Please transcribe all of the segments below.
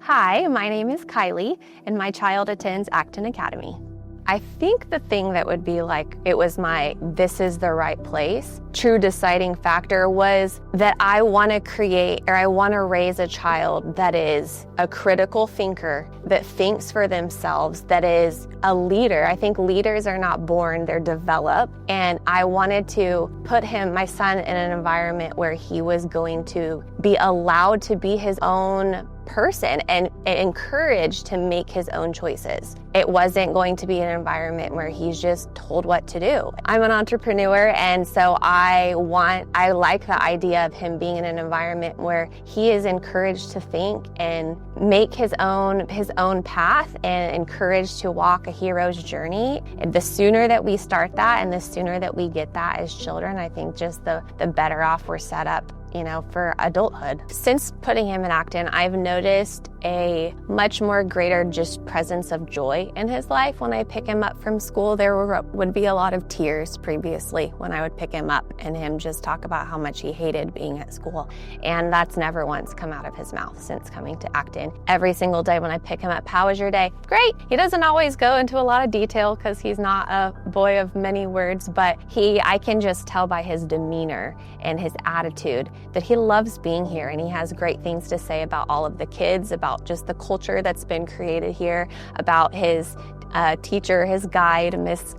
Hi, my name is Kylie, and my child attends Acton Academy. I think the thing that would be like, it was my, this is the right place, true deciding factor was that I want to create, or I want to raise a child that is a critical thinker, that thinks for themselves, that is a leader. I think leaders are not born, they're developed. And I wanted to put my son in an environment where he was going to be allowed to be his own person and encouraged to make his own choices. It wasn't going to be an environment where he's just told what to do. I'm an entrepreneur, and so I like the idea of him being in an environment where he is encouraged to think and make his own path and encouraged to walk a hero's journey. And the sooner that we start that and the sooner that we get that as children, I think just the better off we're set up, for adulthood. Since putting him in Acton, I've noticed a much more greater just presence of joy in his life. When I pick him up from school, there would be a lot of tears previously when I would pick him up and him just talk about how much he hated being at school. And that's never once come out of his mouth since coming to Acton. Every single day when I pick him up, how was your day? Great. He doesn't always go into a lot of detail because he's not a boy of many words, but I can just tell by his demeanor and his attitude that he loves being here, and he has great things to say about all of the kids, about just the culture that's been created here, about his teacher, his guide, Miss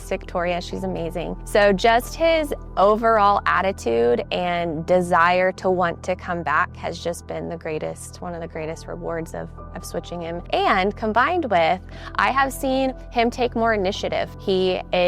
Victoria. She's amazing. So just his overall attitude and desire to want to come back has just been one of the greatest rewards of switching him. And combined with, I have seen him take more initiative. He's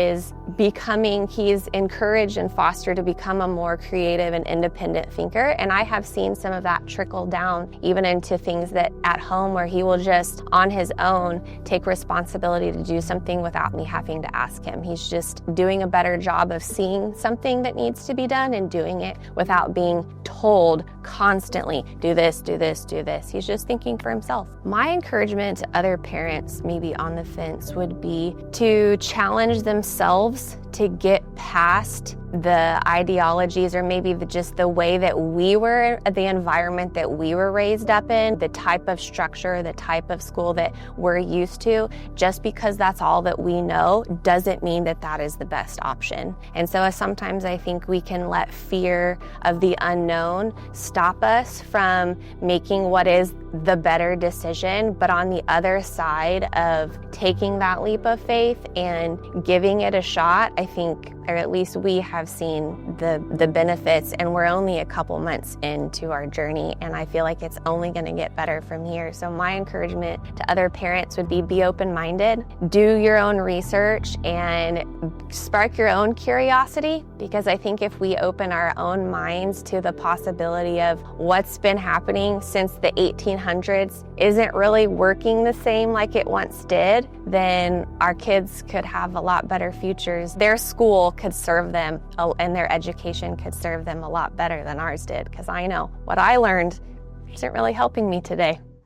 encouraged and fostered to become a more creative and independent thinker. And I have seen some of that trickle down even into things that at home where he will just on his own take responsibility to do something without me having to ask him. He's just doing a better job of seeing something that needs to be done and doing it without being told constantly, do this, do this, do this. He's just thinking for himself. My encouragement to other parents maybe on the fence would be to challenge themselves to get past the ideologies or maybe just the way that the environment that we were raised up in, the type of structure, the type of school that we're used to. Just because that's all that we know doesn't mean that that is the best option. And so sometimes I think we can let fear of the unknown stop us from making what is the better decision. But on the other side of taking that leap of faith and giving it a shot, I think, or at least we have seen the benefits, and we're only a couple months into our journey, and I feel like it's only going to get better from here. So my encouragement to other parents would be open-minded, do your own research, and spark your own curiosity, because I think if we open our own minds to the possibility of what's been happening since the 1800s isn't really working the same like it once did, then our kids could have a lot better futures. Their school could serve them, and their education could serve them a lot better than ours did, because I know what I learned isn't really helping me today.